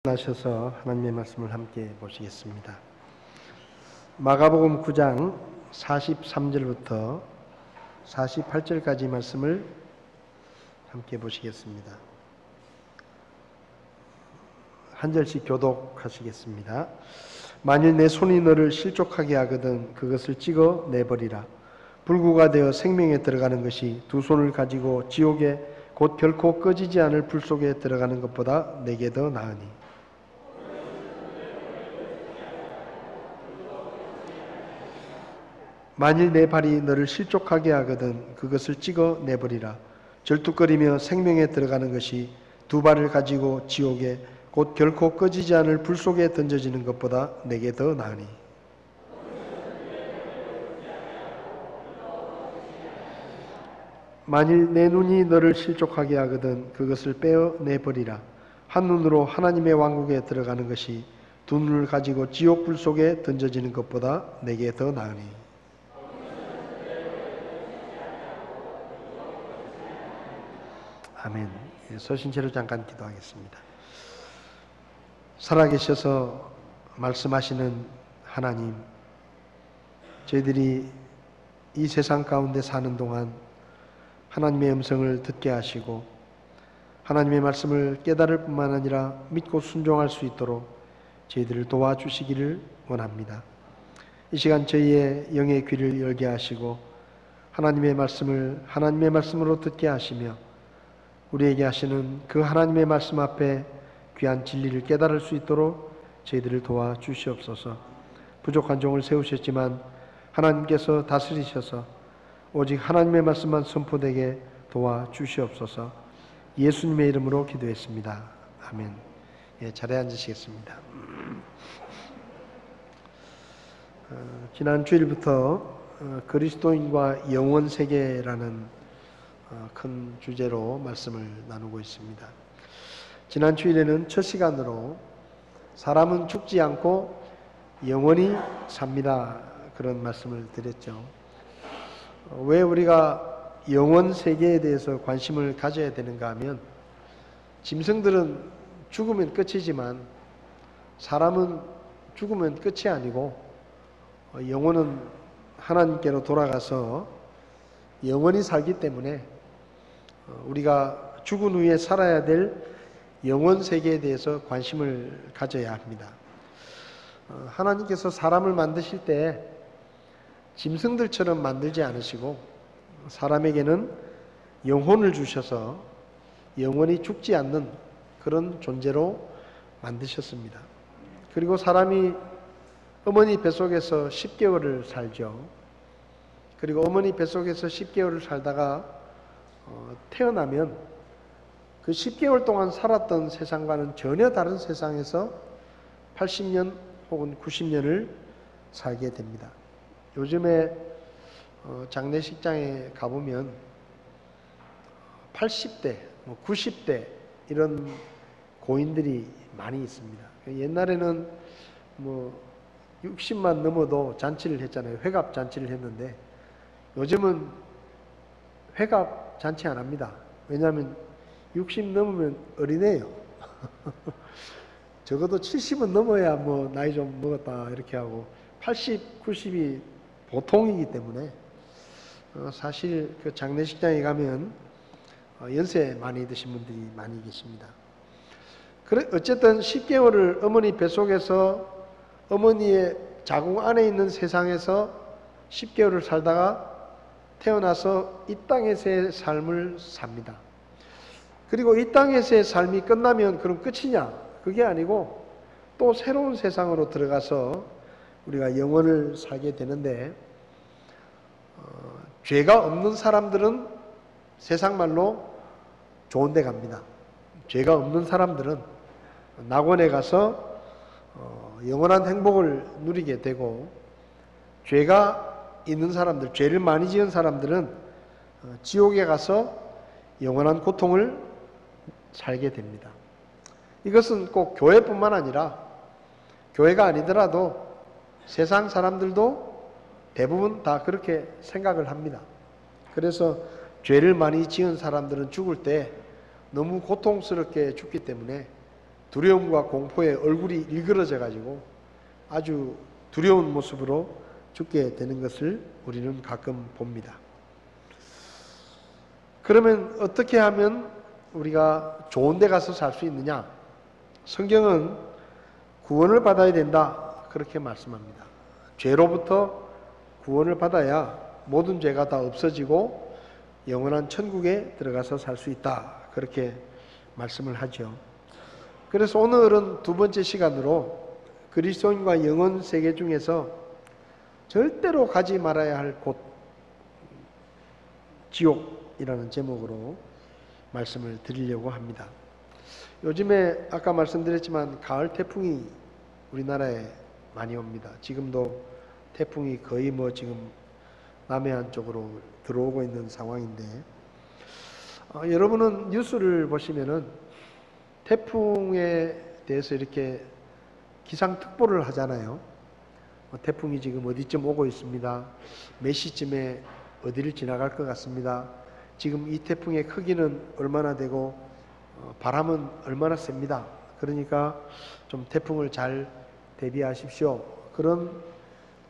하셔서 하나님의 말씀을 함께 보시겠습니다. 마가복음 9장 43절부터 48절까지 말씀을 함께 보시겠습니다. 한 절씩 교독하시겠습니다. 만일 내 손이 너를 실족하게 하거든 그것을 찍어 내버리라. 불구가 되어 생명에 들어가는 것이 두 손을 가지고 지옥에 곧 결코 꺼지지 않을 불 속에 들어가는 것보다 내게 더 나으니. 만일 내 발이 너를 실족하게 하거든 그것을 찍어 내버리라. 절뚝거리며 생명에 들어가는 것이 두 발을 가지고 지옥에 곧 결코 꺼지지 않을 불 속에 던져지는 것보다 내게 더 나으니. 만일 내 눈이 너를 실족하게 하거든 그것을 빼어 내버리라. 한 눈으로 하나님의 왕국에 들어가는 것이 두 눈을 가지고 지옥 불 속에 던져지는 것보다 내게 더 나으니. 아멘. 서신 채로 잠깐 기도하겠습니다. 살아계셔서 말씀하시는 하나님, 저희들이 이 세상 가운데 사는 동안 하나님의 음성을 듣게 하시고 하나님의 말씀을 깨달을 뿐만 아니라 믿고 순종할 수 있도록 저희들을 도와주시기를 원합니다. 이 시간 저희의 영의 귀를 열게 하시고 하나님의 말씀을 하나님의 말씀으로 듣게 하시며 우리에게 하시는 그 하나님의 말씀 앞에 귀한 진리를 깨달을 수 있도록 저희들을 도와주시옵소서. 부족한 종을 세우셨지만 하나님께서 다스리셔서 오직 하나님의 말씀만 선포되게 도와주시옵소서. 예수님의 이름으로 기도했습니다. 아멘. 자리에 앉으시겠습니다. 지난 주일부터 그리스도인과 영원세계라는 큰 주제로 말씀을 나누고 있습니다. 지난 주일에는 첫 시간으로 사람은 죽지 않고 영원히 삽니다. 그런 말씀을 드렸죠. 왜 우리가 영원 세계에 대해서 관심을 가져야 되는가 하면 짐승들은 죽으면 끝이지만 사람은 죽으면 끝이 아니고 영혼은 하나님께로 돌아가서 영원히 살기 때문에 우리가 죽은 후에 살아야 될 영원 세계에 대해서 관심을 가져야 합니다. 하나님께서 사람을 만드실 때 짐승들처럼 만들지 않으시고 사람에게는 영혼을 주셔서 영원히 죽지 않는 그런 존재로 만드셨습니다. 그리고 사람이 어머니 뱃속에서 10개월을 살죠. 그리고 어머니 뱃속에서 10개월을 살다가 태어나면 그 10개월 동안 살았던 세상과는 전혀 다른 세상에서 80년 혹은 90년을 살게 됩니다. 요즘에 장례식장에 가보면 80대, 90대 이런 고인들이 많이 있습니다. 옛날에는 60만 넘어도 잔치를 했잖아요. 회갑 잔치를 했는데 요즘은 회갑 잔치 안 합니다. 왜냐하면 60 넘으면 어린애예요. 적어도 70은 넘어야 나이 좀 먹었다 이렇게 하고 80, 90이 보통이기 때문에 사실 그 장례식장에 가면 연세 많이 드신 분들이 많이 계십니다. 어쨌든 10개월을 어머니 뱃속에서 어머니의 자궁 안에 있는 세상에서 10개월을 살다가 태어나서 이 땅에서의 삶을 삽니다. 그리고 이 땅에서의 삶이 끝나면 그럼 끝이냐? 그게 아니고 또 새로운 세상으로 들어가서 우리가 영원을 살게 되는데 죄가 없는 사람들은 세상 말로 좋은 데 갑니다. 죄가 없는 사람들은 낙원에 가서 영원한 행복을 누리게 되고 죄가 있는 사람들, 죄를 많이 지은 사람들은 지옥에 가서 영원한 고통을 살게 됩니다. 이것은 꼭 교회뿐만 아니라 교회가 아니더라도 세상 사람들도 대부분 다 그렇게 생각을 합니다. 그래서 죄를 많이 지은 사람들은 죽을 때 너무 고통스럽게 죽기 때문에 두려움과 공포에 얼굴이 일그러져 가지고 아주 두려운 모습으로 죽게 되는 것을 우리는 가끔 봅니다. 그러면 어떻게 하면 우리가 좋은 데 가서 살 수 있느냐? 성경은 구원을 받아야 된다, 그렇게 말씀합니다. 죄로부터 구원을 받아야 모든 죄가 다 없어지고 영원한 천국에 들어가서 살 수 있다, 그렇게 말씀을 하죠. 그래서 오늘은 두 번째 시간으로 그리스도인과 영혼 세계 중에서 절대로 가지 말아야 할 곳, 지옥이라는 제목으로 말씀을 드리려고 합니다. 요즘에 아까 말씀드렸지만 가을 태풍이 우리나라에 많이 옵니다. 지금도 태풍이 거의 지금 남해안 쪽으로 들어오고 있는 상황인데, 여러분은 뉴스를 보시면은 태풍에 대해서 이렇게 기상특보를 하잖아요. 태풍이 지금 어디쯤 오고 있습니다. 몇 시쯤에 어디를 지나갈 것 같습니다. 지금 이 태풍의 크기는 얼마나 되고 바람은 얼마나 셉니다. 그러니까 좀 태풍을 잘 대비하십시오. 그런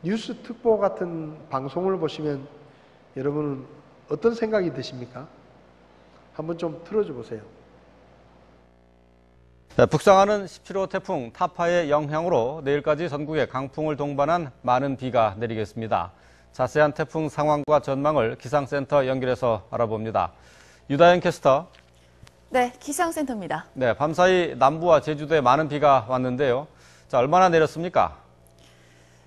뉴스 특보 같은 방송을 보시면 여러분은 어떤 생각이 드십니까? 한번 좀 틀어줘 보세요. 네, 북상하는 17호 태풍 타파의 영향으로 내일까지 전국에 강풍을 동반한 많은 비가 내리겠습니다. 자세한 태풍 상황과 전망을 기상센터 연결해서 알아봅니다. 유다현 캐스터. 네, 기상센터입니다. 네, 밤사이 남부와 제주도에 많은 비가 왔는데요. 자, 얼마나 내렸습니까?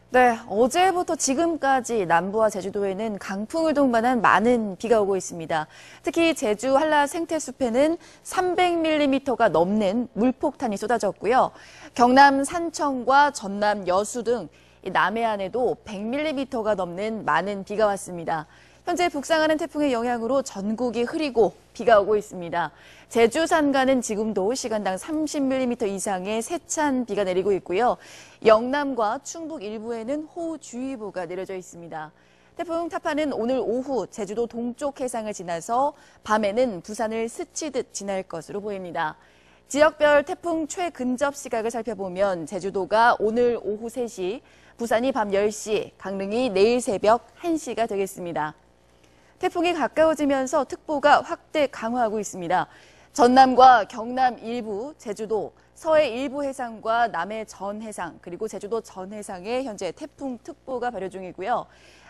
네, 어제부터 지금까지 남부와 제주도에는 강풍을 동반한 많은 비가 오고 있습니다. 특히 제주 한라 생태숲에는 300mm가 넘는 물폭탄이 쏟아졌고요. 경남 산청과 전남 여수 등 남해안에도 100mm가 넘는 많은 비가 왔습니다. 현재 북상하는 태풍의 영향으로 전국이 흐리고 비가 오고 있습니다. 제주 산간은 지금도 시간당 30mm 이상의 세찬 비가 내리고 있고요. 영남과 충북 일부에는 호우주의보가 내려져 있습니다. 태풍 타파는 오늘 오후 제주도 동쪽 해상을 지나서 밤에는 부산을 스치듯 지날 것으로 보입니다. 지역별 태풍 최근접 시각을 살펴보면 제주도가 오늘 오후 3시, 부산이 밤 10시, 강릉이 내일 새벽 1시가 되겠습니다. 태풍이 가까워지면서 특보가 확대 강화하고 있습니다. 전남과 경남 일부, 제주도, 서해 일부 해상과 남해 전 해상, 그리고 제주도 전 해상에 현재 태풍 특보가 발효 중이고요.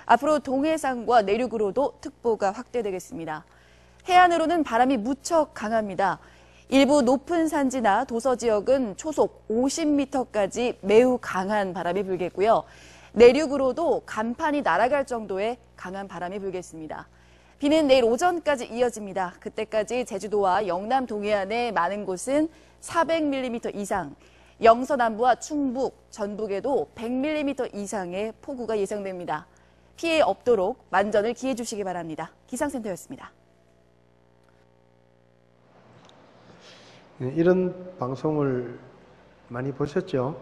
앞으로 동해상과 내륙으로도 특보가 확대되겠습니다. 해안으로는 바람이 무척 강합니다. 일부 높은 산지나 도서 지역은 초속 50m까지 매우 강한 바람이 불겠고요. 내륙으로도 간판이 날아갈 정도의 강한 바람이 불겠습니다. 비는 내일 오전까지 이어집니다. 그때까지 제주도와 영남 동해안의 많은 곳은 400mm 이상, 영서남부와 충북, 전북에도 100mm 이상의 폭우가 예상됩니다. 피해 없도록 만전을 기해 주시기 바랍니다. 기상센터였습니다. 네, 이런 방송을 많이 보셨죠?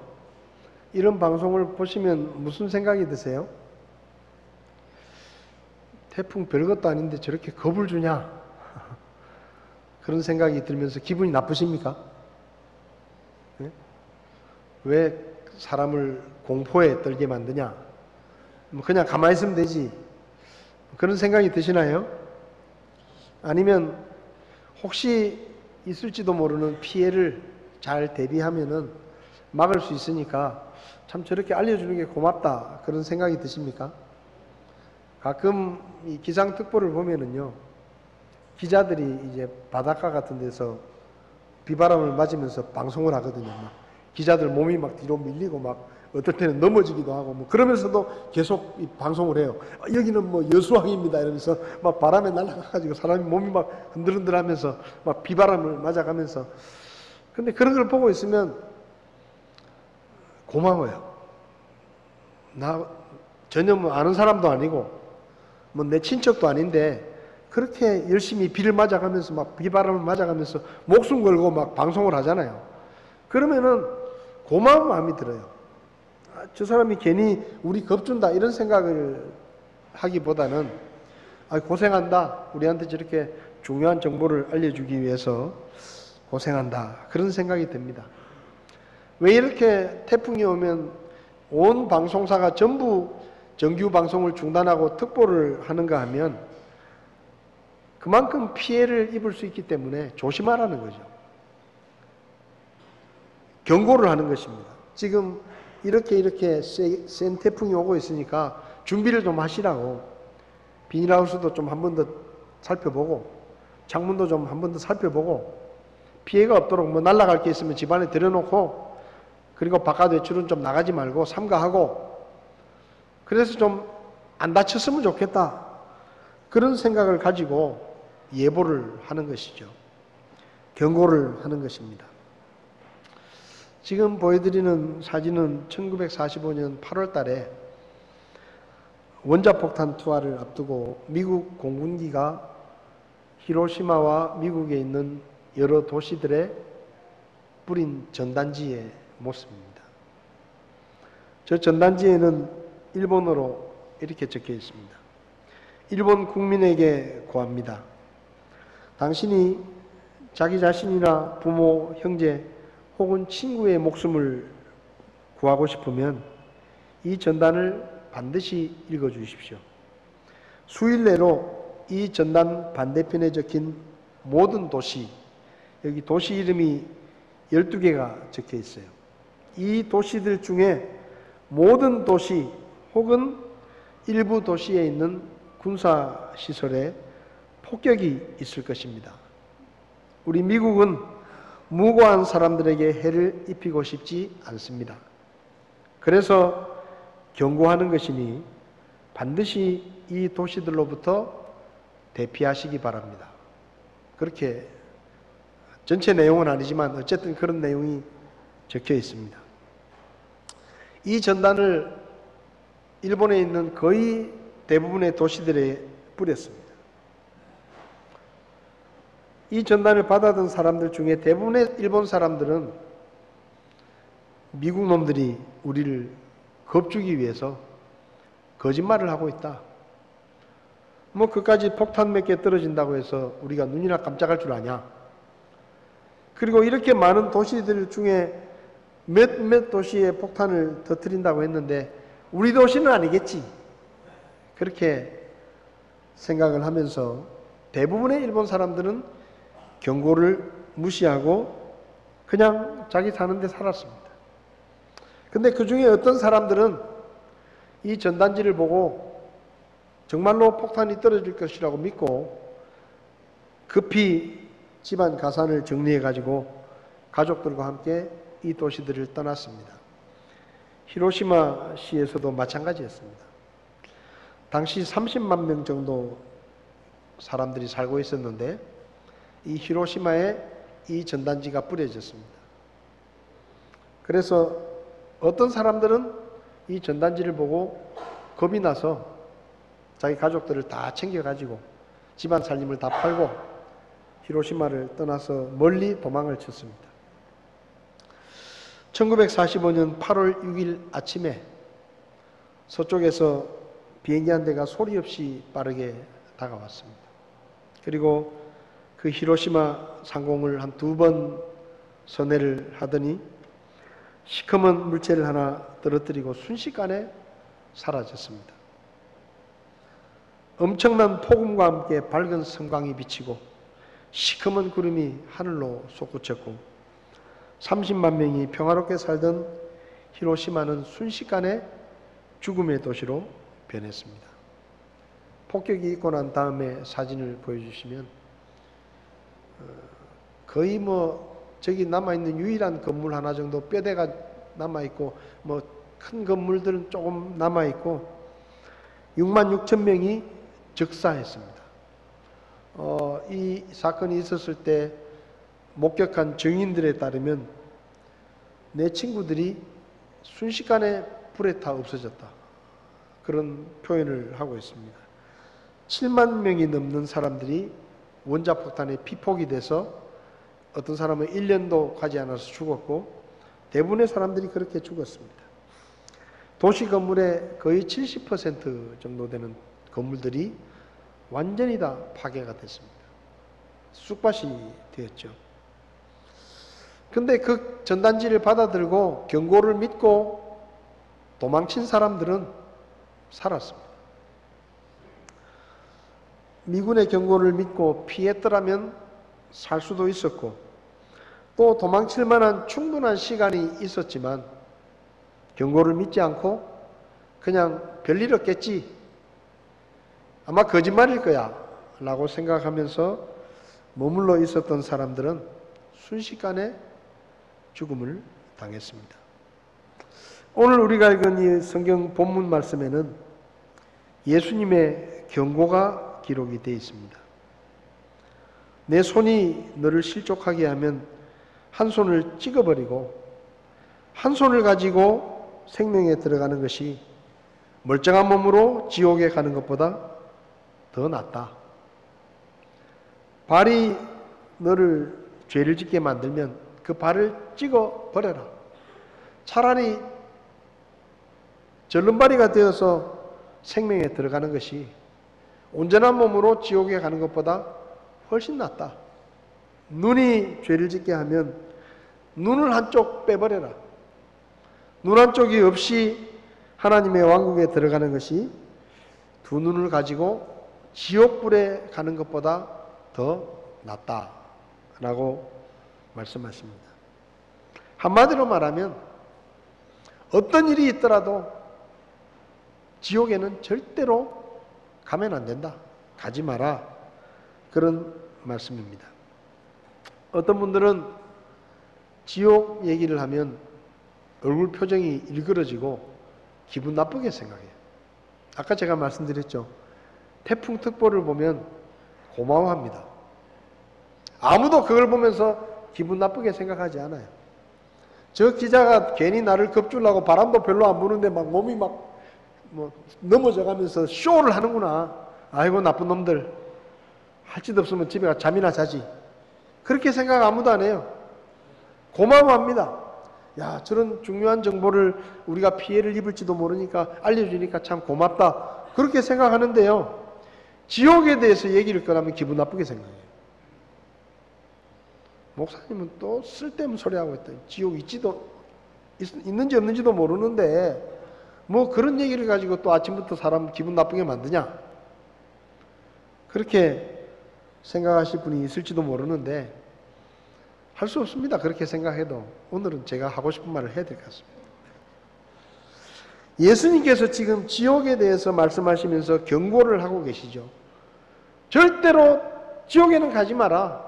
이런 방송을 보시면 무슨 생각이 드세요? 태풍 별것도 아닌데 저렇게 겁을 주냐? 그런 생각이 들면서 기분이 나쁘십니까? 네? 왜 사람을 공포에 떨게 만드냐? 그냥 가만히 있으면 되지. 그런 생각이 드시나요? 아니면 혹시 있을지도 모르는 피해를 잘 대비하면은 막을 수 있으니까 참 저렇게 알려주는 게 고맙다, 그런 생각이 드십니까? 가끔 이 기상특보를 보면은요, 기자들이 이제 바닷가 같은 데서 비바람을 맞으면서 방송을 하거든요. 막 기자들 몸이 막 뒤로 밀리고 막 어떨 때는 넘어지기도 하고 뭐 그러면서도 계속 이 방송을 해요. 여기는 뭐 여수항입니다 이러면서 막 바람에 날아가가지고 사람이 몸이 막 흔들흔들하면서 막 비바람을 맞아가면서. 근데 그런 걸 보고 있으면 고마워요. 나 전혀 뭐 아는 사람도 아니고 뭐 내 친척도 아닌데 그렇게 열심히 비를 맞아가면서 막 비바람을 맞아가면서 목숨 걸고 막 방송을 하잖아요. 그러면은 고마운 마음이 들어요. 아, 저 사람이 괜히 우리 겁준다 이런 생각을 하기보다는 아, 고생한다, 우리한테 저렇게 중요한 정보를 알려주기 위해서 고생한다, 그런 생각이 듭니다. 왜 이렇게 태풍이 오면 온 방송사가 전부 정규 방송을 중단하고 특보를 하는가 하면 그만큼 피해를 입을 수 있기 때문에 조심하라는 거죠. 경고를 하는 것입니다. 지금 이렇게 센 태풍이 오고 있으니까 준비를 좀 하시라고, 비닐하우스도 좀 한 번 더 살펴보고 창문도 좀 한 번 더 살펴보고 피해가 없도록 뭐 날아갈 게 있으면 집안에 들여놓고, 그리고 바깥 외출은 좀 나가지 말고 삼가하고, 그래서 좀 안 다쳤으면 좋겠다, 그런 생각을 가지고 예보를 하는 것이죠. 경고를 하는 것입니다. 지금 보여드리는 사진은 1945년 8월 달에 원자폭탄 투하를 앞두고 미국 공군기가 히로시마와 미국에 있는 여러 도시들에 뿌린 전단지의 모습입니다. 저 전단지에는 일본어로 이렇게 적혀 있습니다. 일본 국민에게 고합니다. 당신이 자기 자신이나 부모, 형제 혹은 친구의 목숨을 구하고 싶으면 이 전단을 반드시 읽어주십시오. 수일 내로 이 전단 반대편에 적힌 모든 도시, 여기 도시 이름이 12개가 적혀 있어요. 이 도시들 중에 모든 도시 혹은 일부 도시에 있는 군사시설에 폭격이 있을 것입니다. 우리 미국은 무고한 사람들에게 해를 입히고 싶지 않습니다. 그래서 경고하는 것이니 반드시 이 도시들로부터 대피하시기 바랍니다. 그렇게 전체 내용은 아니지만 어쨌든 그런 내용이 적혀 있습니다. 이 전단을 일본에 있는 거의 대부분의 도시들에 뿌렸습니다. 이 전단을 받아든 사람들 중에 대부분의 일본 사람들은 미국 놈들이 우리를 겁주기 위해서 거짓말을 하고 있다. 뭐 그까지 폭탄 몇 개 떨어진다고 해서 우리가 눈이나 깜짝할 줄 아냐. 그리고 이렇게 많은 도시들 중에 몇 도시에 폭탄을 터뜨린다고 했는데 우리 도시는 아니겠지. 그렇게 생각을 하면서 대부분의 일본 사람들은 경고를 무시하고 그냥 자기 사는 데 살았습니다. 근데 그 중에 어떤 사람들은 이 전단지를 보고 정말로 폭탄이 떨어질 것이라고 믿고 급히 집안 가산을 정리해 가지고 가족들과 함께 이 도시들을 떠났습니다. 히로시마시에서도 마찬가지였습니다. 당시 30만 명 정도 사람들이 살고 있었는데 이 히로시마에 이 전단지가 뿌려졌습니다. 그래서 어떤 사람들은 이 전단지를 보고 겁이 나서 자기 가족들을 다 챙겨가지고 집안 살림을 다 팔고 히로시마를 떠나서 멀리 도망을 쳤습니다. 1945년 8월 6일 아침에 서쪽에서 비행기 한 대가 소리 없이 빠르게 다가왔습니다. 그리고 그 히로시마 상공을 한 2번 선회를 하더니 시커먼 물체를 하나 떨어뜨리고 순식간에 사라졌습니다. 엄청난 폭음과 함께 밝은 성광이 비치고 시커먼 구름이 하늘로 솟구쳤고 30만 명이 평화롭게 살던 히로시마는 순식간에 죽음의 도시로 변했습니다. 폭격이 있고 난 다음에 사진을 보여주시면 거의 저기 남아있는 유일한 건물 하나 정도 뼈대가 남아있고 큰 건물들은 조금 남아있고 6만 6천 명이 적사했습니다. 이 사건이 있었을 때 목격한 증인들에 따르면 내 친구들이 순식간에 불에 타 없어졌다. 그런 표현을 하고 있습니다. 7만 명이 넘는 사람들이 원자폭탄에 피폭이 돼서 어떤 사람은 1년도 가지 않아서 죽었고 대부분의 사람들이 그렇게 죽었습니다. 도시 건물의 거의 70% 정도 되는 건물들이 완전히 다 파괴가 됐습니다. 쑥밭이 되었죠. 근데 그 전단지를 받아들고 경고를 믿고 도망친 사람들은 살았습니다. 미군의 경고를 믿고 피했더라면 살 수도 있었고 또 도망칠 만한 충분한 시간이 있었지만 경고를 믿지 않고 그냥 별일 없겠지, 아마 거짓말일 거야 라고 생각하면서 머물러 있었던 사람들은 순식간에 죽음을 당했습니다. 오늘 우리가 읽은 이 성경 본문 말씀에는 예수님의 경고가 기록이 되어 있습니다. 내 손이 너를 실족하게 하면 한 손을 찍어버리고 한 손을 가지고 생명에 들어가는 것이 멀쩡한 몸으로 지옥에 가는 것보다 더 낫다. 발이 너를 죄를 짓게 만들면 그 발을 찍어버려라. 차라리 절름발이가 되어서 생명에 들어가는 것이 온전한 몸으로 지옥에 가는 것보다 훨씬 낫다. 눈이 죄를 짓게 하면 눈을 한쪽 빼버려라. 눈 한쪽이 없이 하나님의 왕국에 들어가는 것이 두 눈을 가지고 지옥불에 가는 것보다 더 낫다라고 말씀하십니다. 한마디로 말하면 어떤 일이 있더라도 지옥에는 절대로 가면 안 된다. 가지 마라. 그런 말씀입니다. 어떤 분들은 지옥 얘기를 하면 얼굴 표정이 일그러지고 기분 나쁘게 생각해요. 아까 제가 말씀드렸죠. 태풍특보를 보면 고마워합니다. 아무도 그걸 보면서 기분 나쁘게 생각하지 않아요. 저 기자가 괜히 나를 겁주려고 바람도 별로 안 부는데 막 몸이 막 넘어져 가면서 쇼를 하는구나. 아이고 나쁜 놈들. 할 짓 없으면 집에 가 잠이나 자지. 그렇게 생각 아무도 안 해요. 고마워합니다. 야, 저런 중요한 정보를 우리가 피해를 입을지도 모르니까 알려주니까 참 고맙다. 그렇게 생각하는데요. 지옥에 대해서 얘기를 꺼내면 기분 나쁘게 생각해요. 목사님은 또 쓸데없는 소리하고 있다. 지옥 있는지 없는지도 모르는데 뭐 그런 얘기를 가지고 또 아침부터 사람 기분 나쁘게 만드냐. 그렇게 생각하실 분이 있을지도 모르는데 할 수 없습니다. 그렇게 생각해도 오늘은 제가 하고 싶은 말을 해야 될 것 같습니다. 예수님께서 지금 지옥에 대해서 말씀하시면서 경고를 하고 계시죠. 절대로 지옥에는 가지 마라.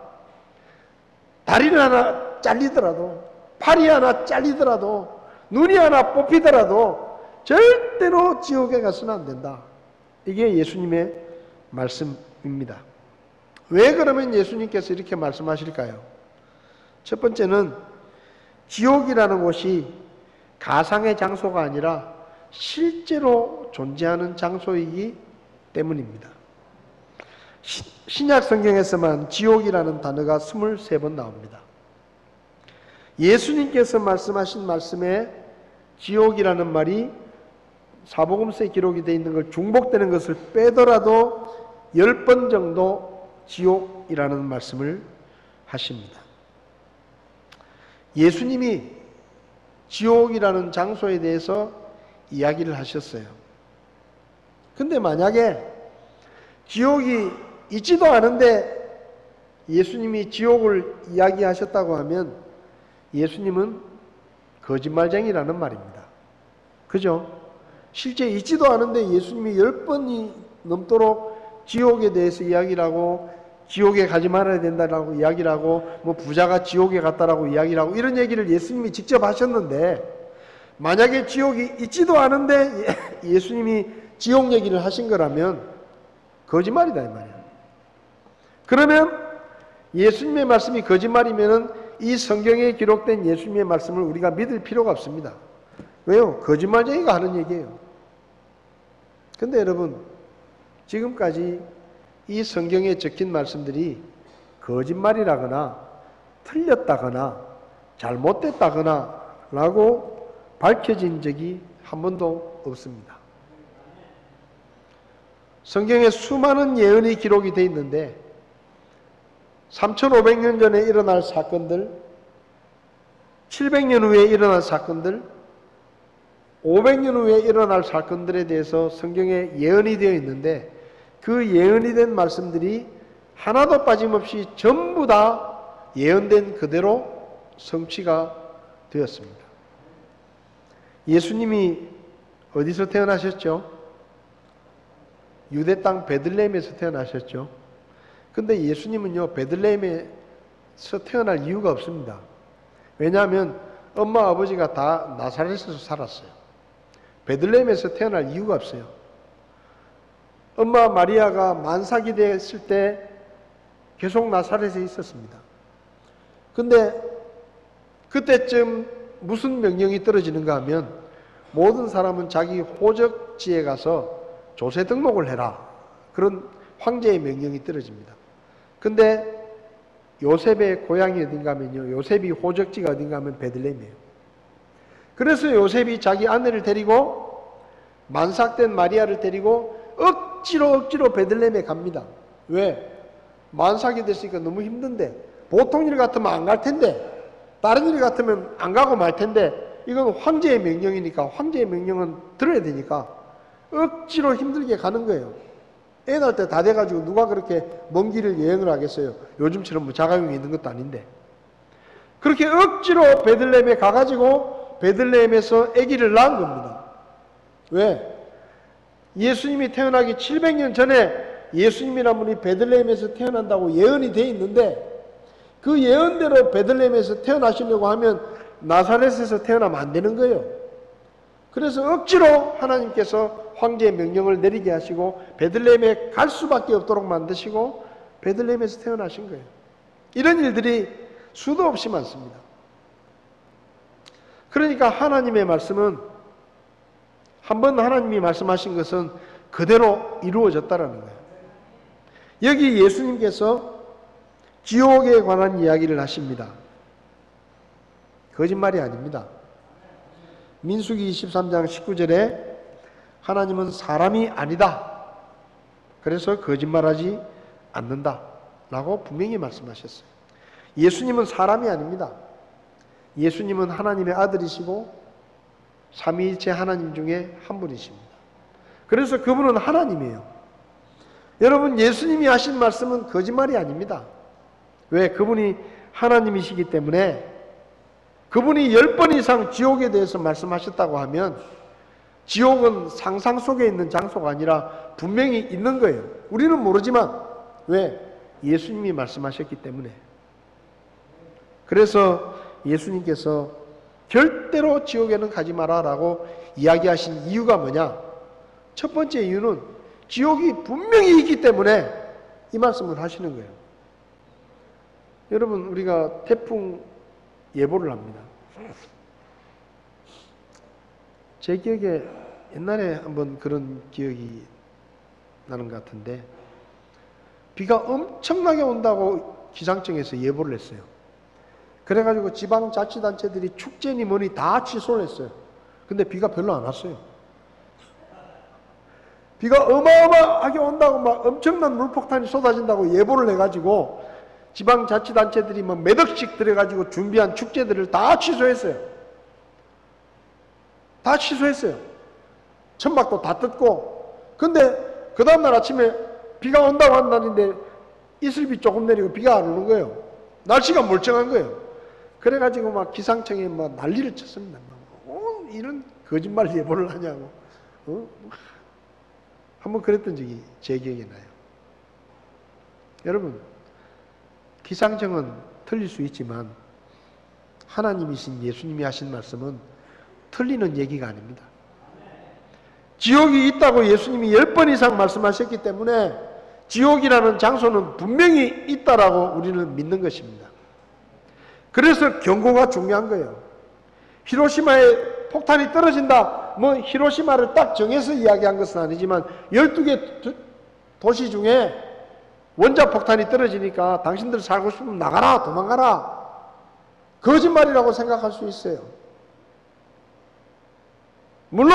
다리를 하나 잘리더라도, 팔이 하나 잘리더라도, 눈이 하나 뽑히더라도 절대로 지옥에 가서는 안 된다. 이게 예수님의 말씀입니다. 왜 그러면 예수님께서 이렇게 말씀하실까요? 첫 번째는 지옥이라는 곳이 가상의 장소가 아니라 실제로 존재하는 장소이기 때문입니다. 신약 성경에서만 지옥이라는 단어가 23번 나옵니다. 예수님께서 말씀하신 말씀에 지옥이라는 말이 사복음서에 기록이 되어 있는 걸 중복되는 것을 빼더라도 10번 정도 지옥이라는 말씀을 하십니다. 예수님이 지옥이라는 장소에 대해서 이야기를 하셨어요. 근데 만약에 지옥이 있지도 않은데 예수님이 지옥을 이야기하셨다고 하면 예수님은 거짓말쟁이라는 말입니다. 그죠? 실제 있지도 않은데 예수님이 10번이 넘도록 지옥에 대해서 이야기를 하고 지옥에 가지 말아야 된다라고 이야기를 하고 뭐 부자가 지옥에 갔다라고 이야기를 하고 이런 얘기를 예수님이 직접 하셨는데 만약에 지옥이 있지도 않은데 예수님이 지옥 얘기를 하신 거라면 거짓말이다 이 말이야. 그러면 예수님의 말씀이 거짓말이면은 이 성경에 기록된 예수님의 말씀을 우리가 믿을 필요가 없습니다. 왜요? 거짓말쟁이가 하는 얘기예요. 근데 여러분 지금까지 이 성경에 적힌 말씀들이 거짓말이라거나 틀렸다거나 잘못됐다거나 라고 밝혀진 적이 한 번도 없습니다. 성경에 수많은 예언이 기록이 되어 있는데 3500년 전에 일어날 사건들, 700년 후에 일어날 사건들, 500년 후에 일어날 사건들에 대해서 성경에 예언이 되어 있는데 그 예언이 된 말씀들이 하나도 빠짐없이 전부 다 예언된 그대로 성취가 되었습니다. 예수님이 어디서 태어나셨죠? 유대 땅 베들레헴에서 태어나셨죠. 근데 예수님은요, 베들레헴에서 태어날 이유가 없습니다. 왜냐하면 엄마 아버지가 다 나사렛에서 살았어요. 베들레헴에서 태어날 이유가 없어요. 엄마 마리아가 만삭이 됐을 때 계속 나사렛에 있었습니다. 근데 그때쯤 무슨 명령이 떨어지는가 하면 모든 사람은 자기 호적지에 가서 조세 등록을 해라. 그런 황제의 명령이 떨어집니다. 근데 요셉의 고향이 어딘가 하면요, 요셉이 호적지가 어딘가 하면 베들레헴이에요. 그래서 요셉이 자기 아내를 데리고 만삭된 마리아를 데리고 억지로 베들레헴에 갑니다. 왜? 만삭이 됐으니까 너무 힘든데, 보통 일 같으면 안 갈 텐데, 다른 일 같으면 안 가고 말 텐데, 이건 황제의 명령이니까, 황제의 명령은 들어야 되니까 억지로 힘들게 가는 거예요. 애 낳을 때 다 돼가지고 누가 그렇게 먼 길을 여행을 하겠어요. 요즘처럼 뭐 자가용이 있는 것도 아닌데. 그렇게 억지로 베들레헴에 가가지고 베들레헴에서 아기를 낳은 겁니다. 왜? 예수님이 태어나기 700년 전에 예수님이란 분이 베들레헴에서 태어난다고 예언이 돼 있는데 그 예언대로 베들레헴에서 태어나시려고 하면 나사렛에서 태어나면 안 되는 거예요. 그래서 억지로 하나님께서 황제의 명령을 내리게 하시고 베들레헴에 갈 수밖에 없도록 만드시고 베들레헴에서 태어나신 거예요. 이런 일들이 수도 없이 많습니다. 그러니까 하나님의 말씀은 한번 하나님이 말씀하신 것은 그대로 이루어졌다라는 거예요. 여기 예수님께서 지옥에 관한 이야기를 하십니다. 거짓말이 아닙니다. 민수기 23장 19절에 하나님은 사람이 아니다. 그래서 거짓말하지 않는다. 라고 분명히 말씀하셨어요. 예수님은 사람이 아닙니다. 예수님은 하나님의 아들이시고 삼위일체 하나님 중에 한 분이십니다. 그래서 그분은 하나님이에요. 여러분, 예수님이 하신 말씀은 거짓말이 아닙니다. 왜? 그분이 하나님이시기 때문에 그분이 10번 이상 지옥에 대해서 말씀하셨다고 하면 지옥은 상상 속에 있는 장소가 아니라 분명히 있는 거예요. 우리는 모르지만 왜? 예수님이 말씀하셨기 때문에. 그래서 예수님께서 절대로 지옥에는 가지 마라 라고 이야기하신 이유가 뭐냐? 첫 번째 이유는 지옥이 분명히 있기 때문에 이 말씀을 하시는 거예요. 여러분, 우리가 태풍 예보를 합니다. 제 기억에 옛날에 한번 그런 기억이 나는 것 같은데 비가 엄청나게 온다고 기상청에서 예보를 했어요. 그래가지고 지방자치단체들이 축제니 뭐니 다 취소를 했어요. 근데 비가 별로 안 왔어요. 비가 어마어마하게 온다고 막 엄청난 물폭탄이 쏟아진다고 예보를 해가지고 지방자치단체들이 뭐 몇 억씩 들여가지고 준비한 축제들을 다 취소했어요. 다 취소했어요. 천막도 다 뜯고. 근데 그 다음날 아침에 비가 온다고 한다는데 이슬비 조금 내리고 비가 안 오는 거예요. 날씨가 멀쩡한 거예요. 그래가지고 막 기상청에 막 난리를 쳤습니다. 이런 거짓말 예보를 하냐고. 한번 그랬던 적이 제 기억에 나요. 여러분, 기상청은 틀릴 수 있지만 하나님이신 예수님이 하신 말씀은 틀리는 얘기가 아닙니다. 지옥이 있다고 예수님이 10번 이상 말씀하셨기 때문에 지옥이라는 장소는 분명히 있다라고 우리는 믿는 것입니다. 그래서 경고가 중요한 거예요. 히로시마에 폭탄이 떨어진다. 뭐 히로시마를 딱 정해서 이야기한 것은 아니지만 12개 도시 중에 원자폭탄이 떨어지니까 당신들 살고 싶으면 나가라, 도망가라. 거짓말이라고 생각할 수 있어요. 물론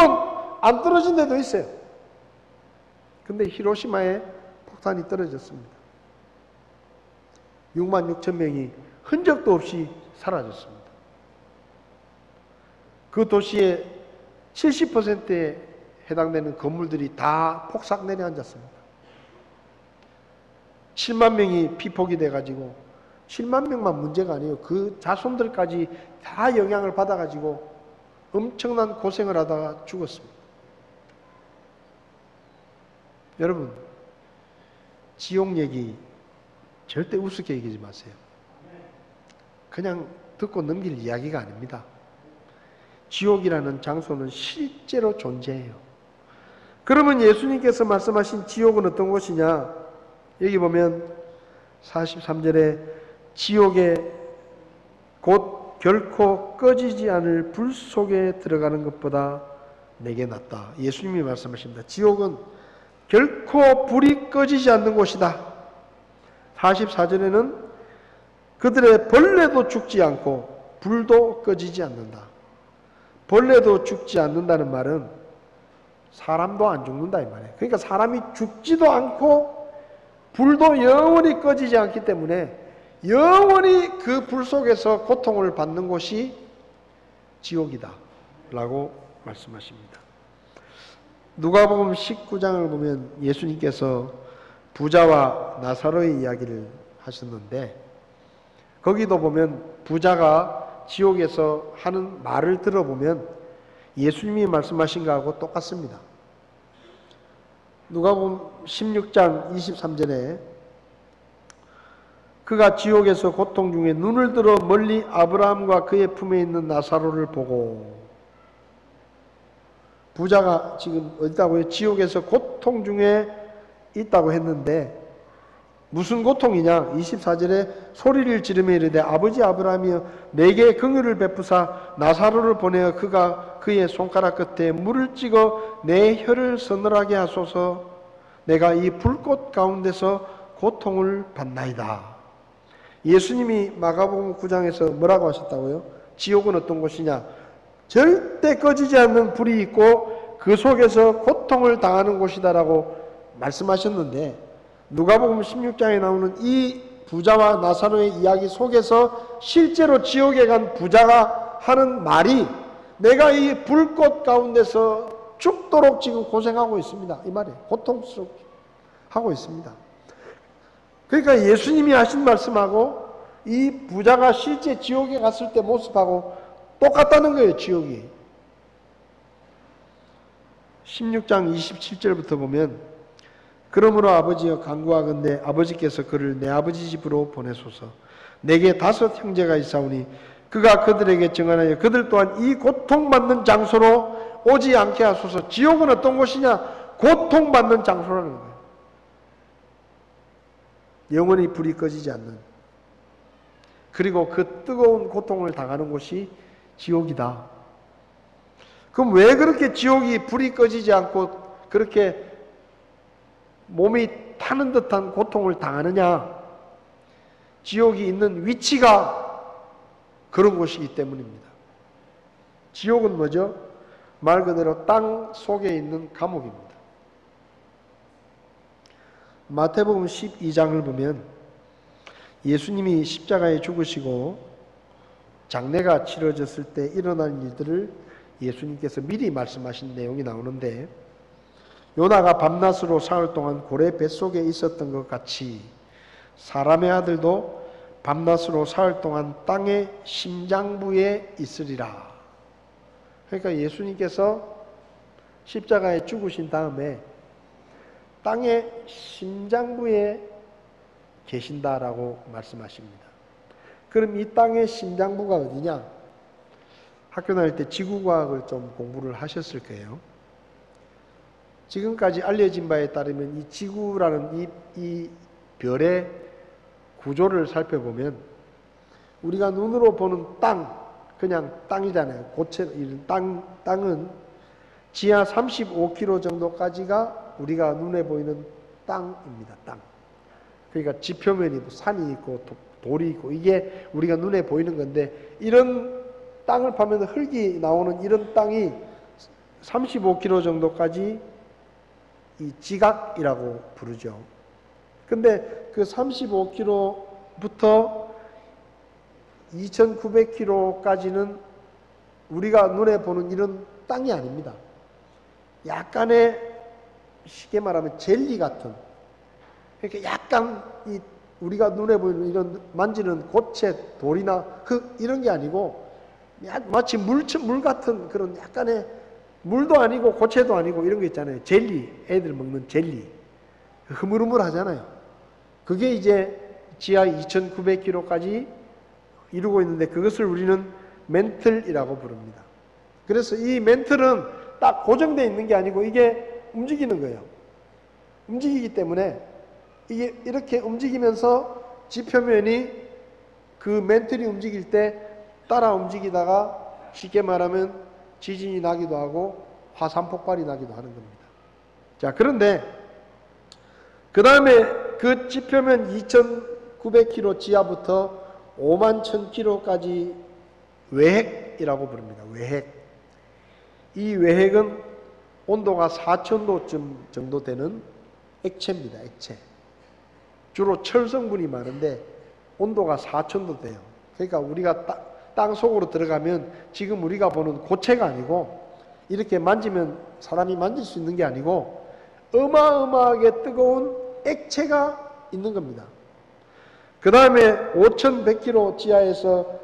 안 떨어진 데도 있어요. 근데 히로시마에 폭탄이 떨어졌습니다. 6만 6천 명이 흔적도 없이 사라졌습니다. 그 도시의 70%에 해당되는 건물들이 다 폭삭 내려앉았습니다. 7만 명이 피폭이 돼가지고 7만 명만 문제가 아니에요. 그 자손들까지 다 영향을 받아가지고 엄청난 고생을 하다가 죽었습니다. 여러분, 지옥 얘기 절대 우습게 얘기하지 마세요. 그냥 듣고 넘길 이야기가 아닙니다. 지옥이라는 장소는 실제로 존재해요. 그러면 예수님께서 말씀하신 지옥은 어떤 곳이냐? 여기 보면 43절에 지옥에 곧 결코 꺼지지 않을 불 속에 들어가는 것보다 내게 낫다. 예수님이 말씀하십니다. 지옥은 결코 불이 꺼지지 않는 곳이다. 44절에는 그들의 벌레도 죽지 않고 불도 꺼지지 않는다. 벌레도 죽지 않는다는 말은 사람도 안 죽는다 이 말이에요. 그러니까 사람이 죽지도 않고 불도 영원히 꺼지지 않기 때문에 영원히 그 불 속에서 고통을 받는 곳이 지옥이다 라고 말씀하십니다. 누가복음 19장을 보면 예수님께서 부자와 나사로의 이야기를 하셨는데 거기도 보면 부자가 지옥에서 하는 말을 들어보면 예수님이 말씀하신 거하고 똑같습니다. 누가복음 16장 23절에 그가 지옥에서 고통 중에 눈을 들어 멀리 아브라함과 그의 품에 있는 나사로를 보고, 부자가 지금 어디다고요? 지옥에서 고통 중에 있다고 했는데 무슨 고통이냐? 24절에 소리를 지르며 이르되 아버지 아브라함이여 내게 긍휼을 베푸사 나사로를 보내어 그가 그의 손가락 끝에 물을 찍어 내 혀를 서늘하게 하소서. 내가 이 불꽃 가운데서 고통을 받나이다. 예수님이 마가복음 9장에서 뭐라고 하셨다고요? 지옥은 어떤 곳이냐? 절대 꺼지지 않는 불이 있고 그 속에서 고통을 당하는 곳이다라고 말씀하셨는데 누가복음 16장에 나오는 이 부자와 나사로의 이야기 속에서 실제로 지옥에 간 부자가 하는 말이 내가 이 불꽃 가운데서 죽도록 지금 고생하고 있습니다. 이 말이에요. 고통스럽게 하고 있습니다. 그러니까 예수님이 하신 말씀하고 이 부자가 실제 지옥에 갔을 때 모습하고 똑같다는 거예요. 지옥이. 16장 27절부터 보면 그러므로 아버지여 간구하건대 아버지께서 그를 내 아버지 집으로 보내소서. 내게 5 형제가 있사오니 그가 그들에게 증언하여 그들 또한 이 고통받는 장소로 오지 않게 하소서. 지옥은 어떤 곳이냐? 고통받는 장소라는 거예요. 영원히 불이 꺼지지 않는, 그리고 그 뜨거운 고통을 당하는 곳이 지옥이다. 그럼 왜 그렇게 지옥이 불이 꺼지지 않고 그렇게 몸이 타는 듯한 고통을 당하느냐? 지옥이 있는 위치가 그런 곳이기 때문입니다. 지옥은 뭐죠? 말 그대로 땅 속에 있는 감옥입니다. 마태복음 12장을 보면 예수님이 십자가에 죽으시고 장례가 치러졌을 때 일어날 일들을 예수님께서 미리 말씀하신 내용이 나오는데 요나가 밤낮으로 사흘 동안 고래 뱃속에 있었던 것 같이 사람의 아들도 밤낮으로 사흘 동안 땅의 심장부에 있으리라. 그러니까 예수님께서 십자가에 죽으신 다음에 땅의 심장부에 계신다라고 말씀하십니다. 그럼 이 땅의 심장부가 어디냐? 학교 다닐 때 지구과학을 좀 공부를 하셨을 거예요. 지금까지 알려진 바에 따르면 이 지구라는 이 별의 구조를 살펴보면 우리가 눈으로 보는 땅, 그냥 땅이잖아요. 고체, 땅은 지하 35km 정도까지가 우리가 눈에 보이는 땅입니다. 땅. 그러니까 지표면이 산이 있고 돌이 있고 이게 우리가 눈에 보이는 건데 이런 땅을 파면 흙이 나오는 이런 땅이 35km 정도까지 이 지각이라고 부르죠. 근데 그 35km부터 2900km까지는 우리가 눈에 보는 이런 땅이 아닙니다. 약간의 쉽게 말하면 젤리 같은, 이렇게 약간 우리가 눈에 보이는 이런 만지는 고체, 돌이나 흙 이런 게 아니고 마치 물 같은 그런 약간의 물도 아니고 고체도 아니고 이런 거 있잖아요. 젤리, 애들 먹는 젤리. 흐물흐물하잖아요. 그게 이제 지하 2,900km까지 이루고 있는데 그것을 우리는 멘틀이라고 부릅니다. 그래서 이 멘틀은 딱 고정되어 있는 게 아니고 이게 움직이는 거예요. 움직이기 때문에 이게 이렇게 움직이면서 지표면이 그 멘틀이 움직일 때 따라 움직이다가 쉽게 말하면 지진이 나기도 하고 화산 폭발이 나기도 하는 겁니다. 자, 그런데 그 다음에 그 지표면 2,900km 지하부터 51,000km까지 외핵이라고 부릅니다. 외핵. 이 외핵은 온도가 4,000도쯤 정도 되는 액체입니다. 액체. 주로 철성분이 많은데 온도가 4,000도 돼요. 그러니까 우리가 땅 속으로 들어가면 지금 우리가 보는 고체가 아니고 이렇게 만지면 사람이 만질 수 있는 게 아니고 어마어마하게 뜨거운 액체가 있는 겁니다. 그 다음에 5,100km 지하에서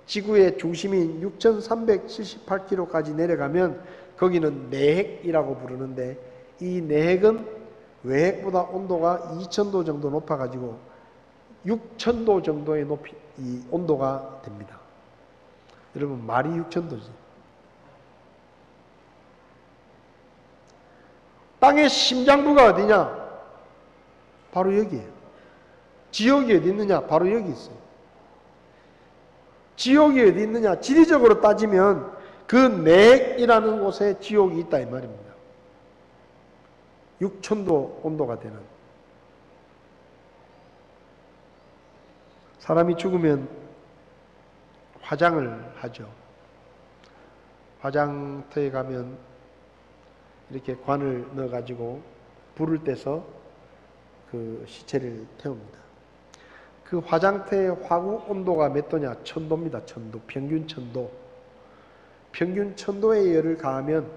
지구의 중심인 6,378km까지 내려가면 거기는 내핵이라고 부르는데 이 내핵은 외핵보다 온도가 2,000도 정도 높아가지고 6,000도 정도의 이 온도가 됩니다. 여러분 말이 6,000도지. 땅의 심장부가 어디냐? 바로 여기에요. 지옥이 어디 있느냐? 바로 여기 있어요. 지옥이 어디 있느냐? 지리적으로 따지면 그 내핵이라는 곳에 지옥이 있다 이 말입니다. 6,000도 온도가 되는. 사람이 죽으면 화장을 하죠. 화장터에 가면 이렇게 관을 넣어가지고 불을 떼서 그 시체를 태웁니다. 그 화장터의 화구 온도가 몇 도냐? 1,000도입니다. 1,000도. 평균 1,000도. 평균 1,000도의 열을 가하면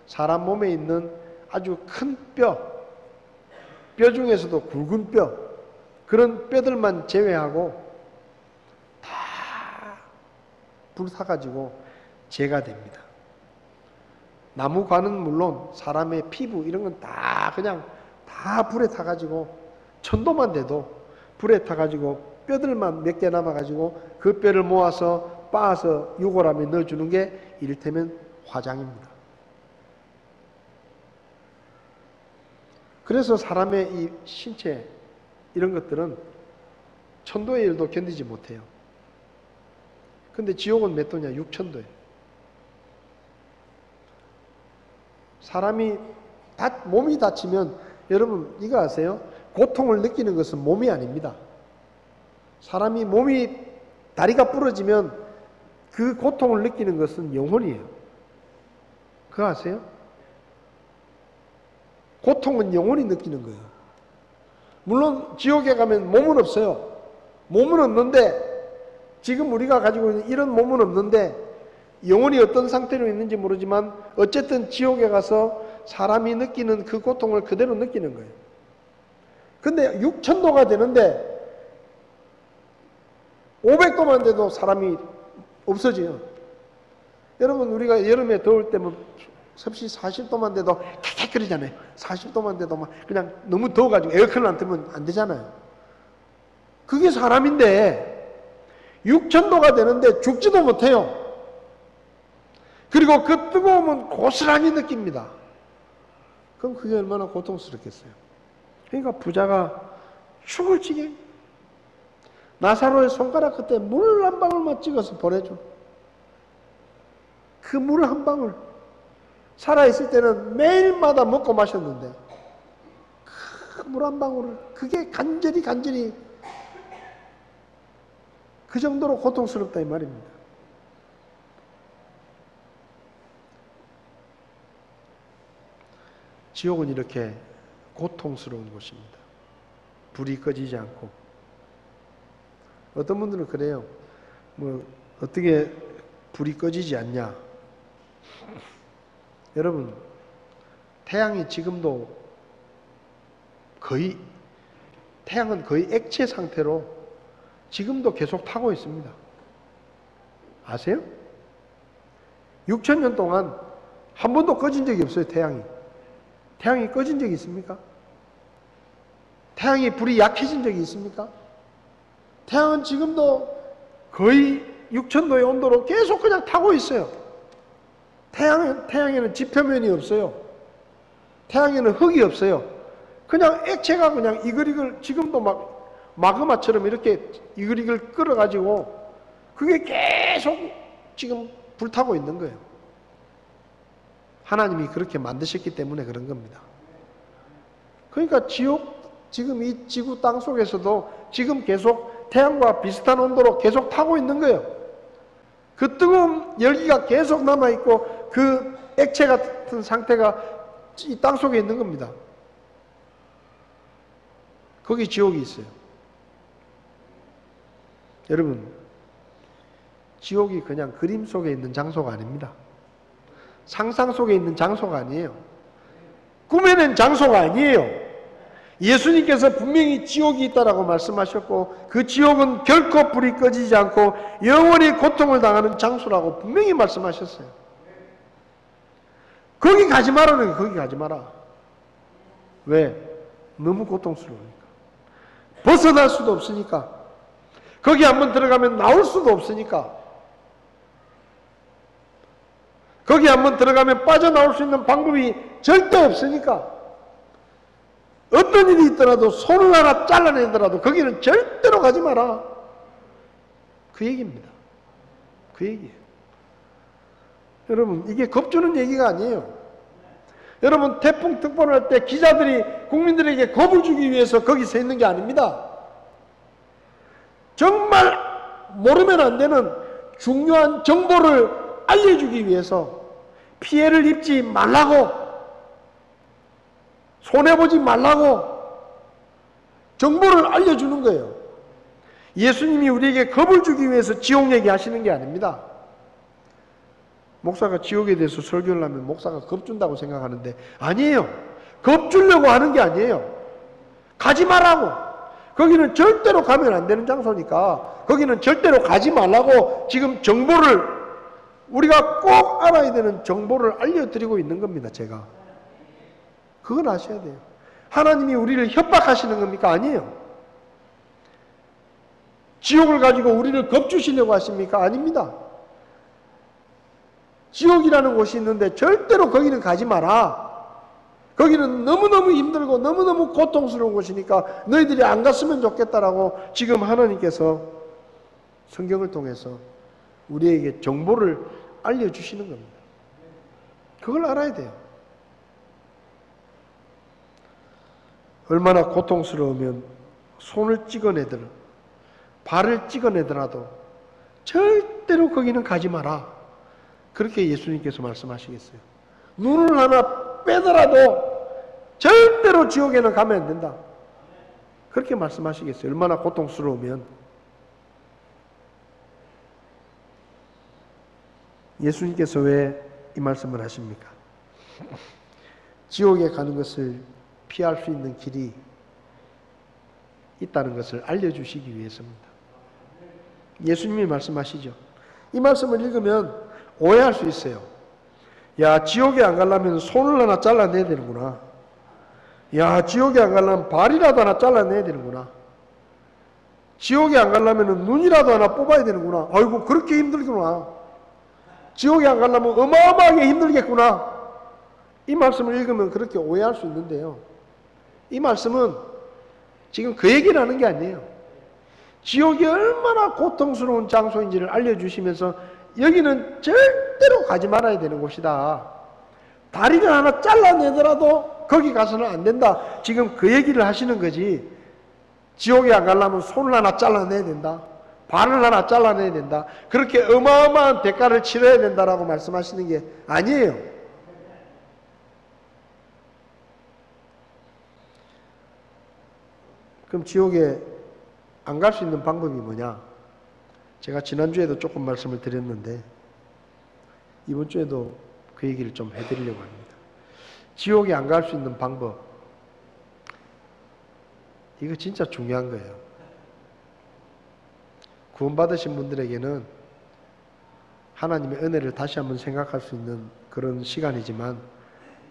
사람 몸에 있는 아주 큰 뼈 중에서도 굵은 뼈, 그런 뼈들만 제외하고 다 불타가지고 재가 됩니다. 나무관은 물론 사람의 피부 이런 건 다 그냥 다 불에 타가지고 1,000도만 돼도 불에 타가지고 뼈들만 몇 개 남아가지고 그 뼈를 모아서 빻아서 유골함에 넣어주는 게 이를테면 화장입니다. 그래서 사람의 이 신체 이런 것들은 1,000도의 열도 견디지 못해요. 근데 지옥은 몇 도냐? 6,000도예요. 사람이 몸이 다치면 여러분 이거 아세요? 고통을 느끼는 것은 몸이 아닙니다. 사람이 다리가 부러지면 그 고통을 느끼는 것은 영혼이에요. 그거 아세요? 고통은 영혼이 느끼는 거예요. 물론 지옥에 가면 몸은 없어요. 몸은 없는데 지금 우리가 가지고 있는 이런 몸은 없는데 영혼이 어떤 상태로 있는지 모르지만 어쨌든 지옥에 가서 사람이 느끼는 그 고통을 그대로 느끼는 거예요. 근데 6,000도가 되는데 500도만 돼도 사람이 없어져요. 여러분 우리가 여름에 더울 때면 섭씨 40도만 돼도 캬캬거리잖아요. 40도만 돼도 막 그냥 너무 더워가지고 에어컨을 안 틀면 안 되잖아요. 그게 사람인데 6,000도가 되는데 죽지도 못해요. 그리고 그 뜨거움은 고스란히 느낍니다. 그럼 그게 얼마나 고통스럽겠어요. 그러니까 부자가 죽을 지경. 나사로의 손가락 끝에 물 한 방울만 찍어서 보내줘. 그 물 한 방울. 살아있을 때는 매일마다 먹고 마셨는데 그 물 한 방울을 그게 간절히 그 정도로 고통스럽다 이 말입니다. 지옥은 이렇게 고통스러운 곳입니다. 불이 꺼지지 않고. 어떤 분들은 그래요. 어떻게 불이 꺼지지 않냐. 여러분, 태양이 지금도 태양은 거의 액체 상태로 지금도 계속 타고 있습니다. 아세요? 6,000년 동안 한 번도 꺼진 적이 없어요, 태양이. 태양이 꺼진 적이 있습니까? 태양이 불이 약해진 적이 있습니까? 태양은 지금도 거의 6,000도의 온도로 계속 그냥 타고 있어요. 태양에는 지표면이 없어요. 태양에는 흙이 없어요. 그냥 액체가 그냥 이글이글 지금도 막 마그마처럼 이렇게 이글이글 끓어가지고 그게 계속 지금 불타고 있는 거예요. 하나님이 그렇게 만드셨기 때문에 그런 겁니다. 그러니까 지금 이 지구 땅 속에서도 지금 계속 태양과 비슷한 온도로 계속 타고 있는 거예요. 그 뜨거운 열기가 계속 남아있고 그 액체 같은 상태가 이 땅 속에 있는 겁니다. 거기 지옥이 있어요. 여러분, 지옥이 그냥 그림 속에 있는 장소가 아닙니다. 상상 속에 있는 장소가 아니에요. 꾸며낸 장소가 아니에요. 예수님께서 분명히 지옥이 있다라고 말씀하셨고 그 지옥은 결코 불이 꺼지지 않고 영원히 고통을 당하는 장소라고 분명히 말씀하셨어요. 거기 가지 말라는 거예요. 거기 가지 마라. 왜? 너무 고통스러우니까. 벗어날 수도 없으니까. 거기 한번 들어가면 나올 수도 없으니까. 거기 한번 들어가면 빠져나올 수 있는 방법이 절대 없으니까. 어떤 일이 있더라도 손을 하나 잘라내더라도 거기는 절대로 가지 마라. 그 얘기입니다. 그 얘기예요. 여러분, 이게 겁주는 얘기가 아니에요. 여러분, 태풍 특보를 할 때 기자들이 국민들에게 겁을 주기 위해서 거기 서 있는 게 아닙니다. 정말 모르면 안 되는 중요한 정보를 알려주기 위해서 피해를 입지 말라고, 손해보지 말라고 정보를 알려주는 거예요. 예수님이 우리에게 겁을 주기 위해서 지옥 얘기하시는 게 아닙니다. 목사가 지옥에 대해서 설교를 하면 목사가 겁준다고 생각하는데 아니에요. 겁주려고 하는 게 아니에요. 가지 말라고. 거기는 절대로 가면 안 되는 장소니까 거기는 절대로 가지 말라고 지금 정보를, 우리가 꼭 알아야 되는 정보를 알려드리고 있는 겁니다. 제가. 그건 아셔야 돼요. 하나님이 우리를 협박하시는 겁니까? 아니에요. 지옥을 가지고 우리를 겁주시려고 하십니까? 아닙니다. 지옥이라는 곳이 있는데 절대로 거기는 가지 마라. 거기는 너무너무 힘들고 너무너무 고통스러운 곳이니까 너희들이 안 갔으면 좋겠다라고 지금 하나님께서 성경을 통해서 우리에게 정보를 알려주시는 겁니다. 그걸 알아야 돼요. 얼마나 고통스러우면 손을 찍어내더라도 발을 찍어내더라도 절대로 거기는 가지 마라. 그렇게 예수님께서 말씀하시겠어요. 눈을 하나 빼더라도 절대로 지옥에는 가면 안 된다. 그렇게 말씀하시겠어요. 얼마나 고통스러우면. 예수님께서 왜 이 말씀을 하십니까? 지옥에 가는 것을 피할 수 있는 길이 있다는 것을 알려주시기 위해서입니다. 예수님이 말씀하시죠. 이 말씀을 읽으면 오해할 수 있어요. 야, 지옥에 안 가려면 손을 하나 잘라내야 되는구나. 야, 지옥에 안 가려면 발이라도 하나 잘라내야 되는구나. 지옥에 안 가려면 눈이라도 하나 뽑아야 되는구나. 아이고, 그렇게 힘들구나. 지옥에 안 가려면 어마어마하게 힘들겠구나. 이 말씀을 읽으면 그렇게 오해할 수 있는데요. 이 말씀은 지금 그 얘기를 하는 게 아니에요. 지옥이 얼마나 고통스러운 장소인지를 알려주시면서 여기는 절대로 가지 말아야 되는 곳이다. 다리를 하나 잘라내더라도 거기 가서는 안 된다. 지금 그 얘기를 하시는 거지. 지옥에 안 가려면 손을 하나 잘라내야 된다. 발을 하나 잘라내야 된다. 그렇게 어마어마한 대가를 치러야 된다라고 말씀하시는 게 아니에요. 그럼 지옥에 안 갈 수 있는 방법이 뭐냐? 제가 지난주에도 조금 말씀을 드렸는데 이번 주에도 그 얘기를 좀 해드리려고 합니다. 지옥에 안 갈 수 있는 방법, 이거 진짜 중요한 거예요. 구원받으신 분들에게는 하나님의 은혜를 다시 한번 생각할 수 있는 그런 시간이지만,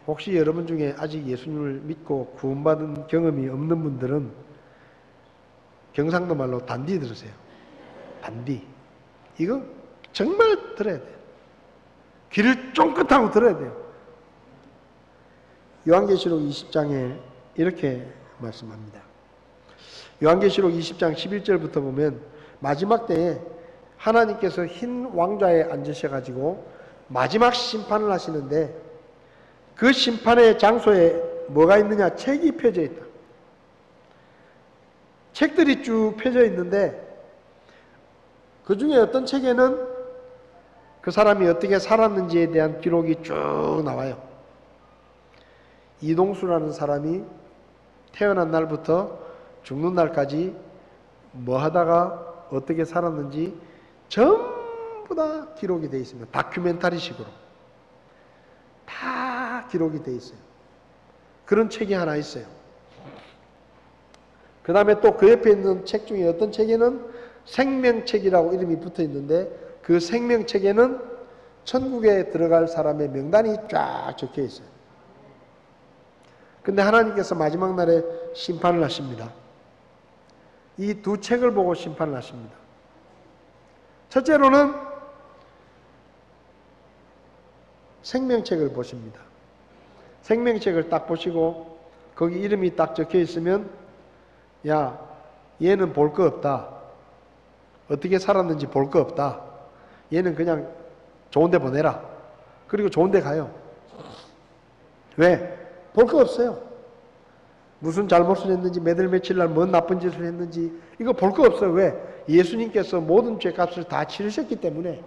혹시 여러분 중에 아직 예수님을 믿고 구원받은 경험이 없는 분들은 경상도 말로 단디 들으세요. 단디. 이거 정말 들어야 돼요. 귀를 쫑긋하고 들어야 돼요. 요한계시록 20장에 이렇게 말씀합니다. 요한계시록 20장 11절부터 보면 마지막 때에 하나님께서 흰 왕좌에 앉으셔가지고 마지막 심판을 하시는데, 그 심판의 장소에 뭐가 있느냐? 책이 펴져 있다. 책들이 쭉 펴져 있는데, 그 중에 어떤 책에는 그 사람이 어떻게 살았는지에 대한 기록이 쭉 나와요. 이동수라는 사람이 태어난 날부터 죽는 날까지 뭐 하다가 어떻게 살았는지 전부 다 기록이 되어 있습니다. 다큐멘터리식으로 다 기록이 되어 있어요. 그런 책이 하나 있어요. 그 다음에 또 그 옆에 있는 책 중에 어떤 책에는 생명책이라고 이름이 붙어 있는데, 그 생명책에는 천국에 들어갈 사람의 명단이 쫙 적혀 있어요. 근데 하나님께서 마지막 날에 심판을 하십니다. 이 두 책을 보고 심판을 하십니다. 첫째로는 생명책을 보십니다. 생명책을 딱 보시고 거기 이름이 딱 적혀 있으면, 야, 얘는 볼 거 없다. 어떻게 살았는지 볼 거 없다. 얘는 그냥 좋은 데 보내라. 그리고 좋은 데 가요. 왜? 볼 거 없어요. 무슨 잘못을 했는지, 몇 월 며칠 날 뭔 나쁜 짓을 했는지 이거 볼 거 없어요. 왜? 예수님께서 모든 죄값을 다 치르셨기 때문에.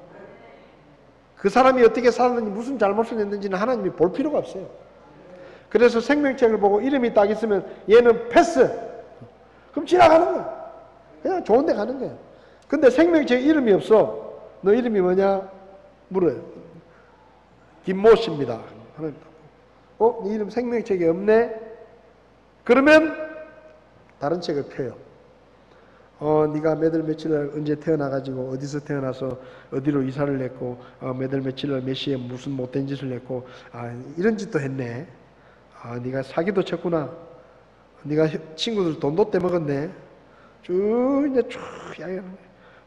그 사람이 어떻게 살았는지, 무슨 잘못을 했는지는 하나님이 볼 필요가 없어요. 그래서 생명책을 보고 이름이 딱 있으면 얘는 패스. 그럼 지나가는 거야. 그냥 좋은 데 가는 거야. 근데 생명책에 이름이 없어. 너 이름이 뭐냐? 물어요. 김모 씨입니다. 네 이름 생명책에 없네? 그러면 다른 책을 펴요. 네가 몇 월 며칠 날 언제 태어나가지고 어디서 태어나서 어디로 이사를 했고, 몇 월 며칠 날 몇 시에 무슨 못된 짓을 했고, 이런 짓도 했네. 네가 사기도 쳤구나. 네가 친구들 돈도 떼먹었네. 쭉 이제 쭉 이야기하는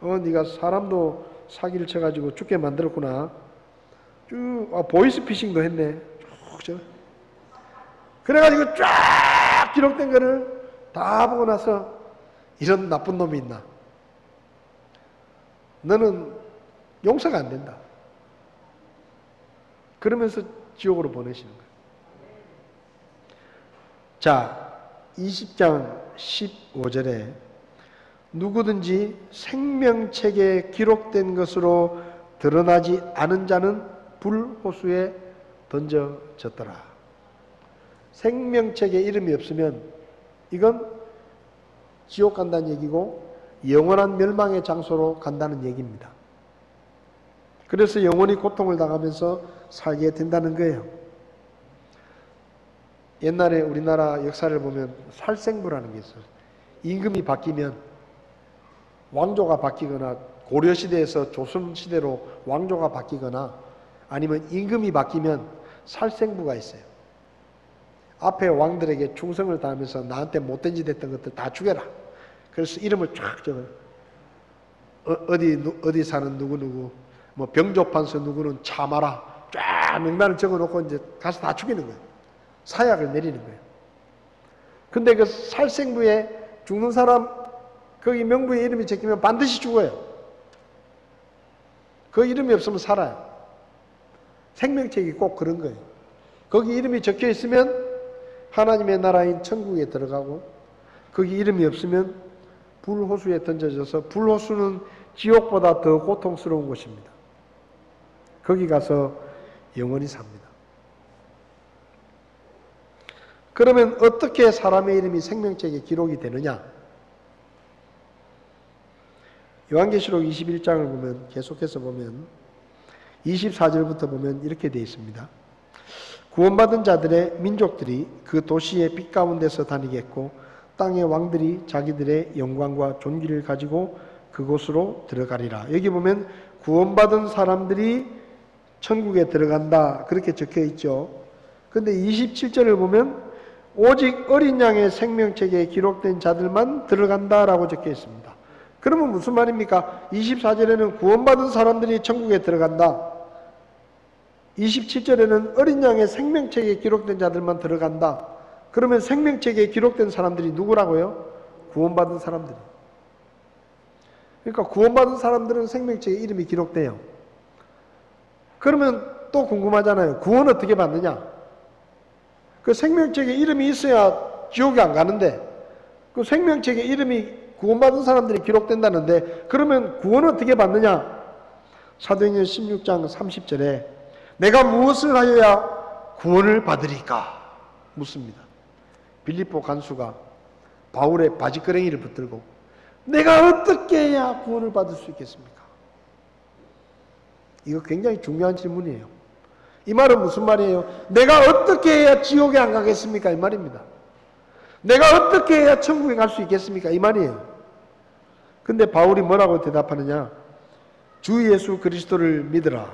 거야. 네가 사람도 사기를 쳐가지고 죽게 만들었구나. 쭉 보이스피싱도 했네. 쭉 그래가지고 쫙 기록된 거를 다 보고 나서, 이런 나쁜 놈이 있나? 너는 용서가 안 된다. 그러면서 지옥으로 보내시는 거예요. 자, 20장 15절에 누구든지 생명책에 기록된 것으로 드러나지 않은 자는 불호수에 던져졌더라. 생명책에 이름이 없으면 이건 지옥 간다는 얘기고, 영원한 멸망의 장소로 간다는 얘기입니다. 그래서 영원히 고통을 당하면서 살게 된다는 거예요. 옛날에 우리나라 역사를 보면 살생부라는 게 있어요. 임금이 바뀌면, 왕조가 바뀌거나, 고려시대에서 조선시대로 왕조가 바뀌거나, 아니면 임금이 바뀌면 살생부가 있어요. 앞에 왕들에게 충성을 다하면서 나한테 못된 짓 했던 것들 다 죽여라. 그래서 이름을 쫙 적어요. 어디 사는 누구누구, 뭐 병조판서 누구는 참아라. 쫙 명단을 적어놓고 이제 가서 다 죽이는 거예요. 사약을 내리는 거예요. 근데 그 살생부에 죽는 사람, 거기 명부에 이름이 적히면 반드시 죽어요. 그 이름이 없으면 살아요. 생명책이 꼭 그런 거예요. 거기 이름이 적혀 있으면 하나님의 나라인 천국에 들어가고, 거기 이름이 없으면 불호수에 던져져서, 불호수는 지옥보다 더 고통스러운 곳입니다. 거기 가서 영원히 삽니다. 그러면 어떻게 사람의 이름이 생명책에 기록이 되느냐? 요한계시록 21장을 보면, 계속해서 보면 24절부터 보면 이렇게 되어 있습니다. 구원받은 자들의 민족들이 그 도시의 빛 가운데서 다니겠고 땅의 왕들이 자기들의 영광과 존귀를 가지고 그곳으로 들어가리라. 여기 보면 구원받은 사람들이 천국에 들어간다 그렇게 적혀 있죠. 근데 27절을 보면 오직 어린 양의 생명책에 기록된 자들만 들어간다라고 적혀 있습니다. 그러면 무슨 말입니까? 24절에는 구원받은 사람들이 천국에 들어간다. 27절에는 어린 양의 생명책에 기록된 자들만 들어간다. 그러면 생명책에 기록된 사람들이 누구라고요? 구원받은 사람들. 그러니까 구원받은 사람들은 생명책에 이름이 기록돼요. 그러면 또 궁금하잖아요. 구원 어떻게 받느냐? 그 생명책에 이름이 있어야 지옥에 안 가는데 그 생명책에 이름이 구원받은 사람들이 기록된다는데 그러면 구원은 어떻게 받느냐? 사도행전 16장 30절에 내가 무엇을 하여야 구원을 받으리까? 묻습니다. 빌립보 간수가 바울의 바지끄레기를 붙들고 내가 어떻게 해야 구원을 받을 수 있겠습니까? 이거 굉장히 중요한 질문이에요. 이 말은 무슨 말이에요? 내가 어떻게 해야 지옥에 안 가겠습니까? 이 말입니다. 내가 어떻게 해야 천국에 갈 수 있겠습니까? 이 말이에요. 근데 바울이 뭐라고 대답하느냐? 주 예수 그리스도를 믿으라.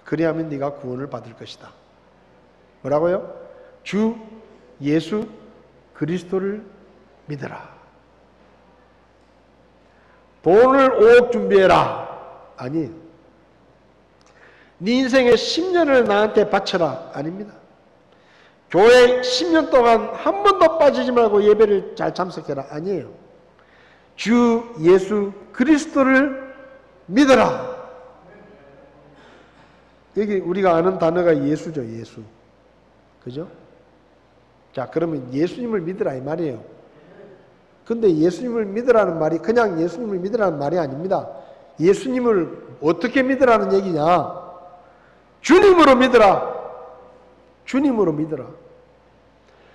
그리하면 네가 구원을 받을 것이다. 뭐라고요? 주 예수 그리스도를 믿으라. 돈을 5억 준비해라. 아니에요. 네 인생의 10년을 나한테 바쳐라. 아닙니다. 교회 10년 동안 한 번도 빠지지 말고 예배를 잘 참석해라. 아니에요. 주 예수 그리스도를 믿어라. 여기 우리가 아는 단어가 예수죠. 예수. 그죠? 자, 그러면 예수님을 믿으라 이 말이에요. 근데 예수님을 믿으라는 말이 그냥 예수님을 믿으라는 말이 아닙니다. 예수님을 어떻게 믿으라는 얘기냐? 주님으로 믿으라. 주님으로 믿으라.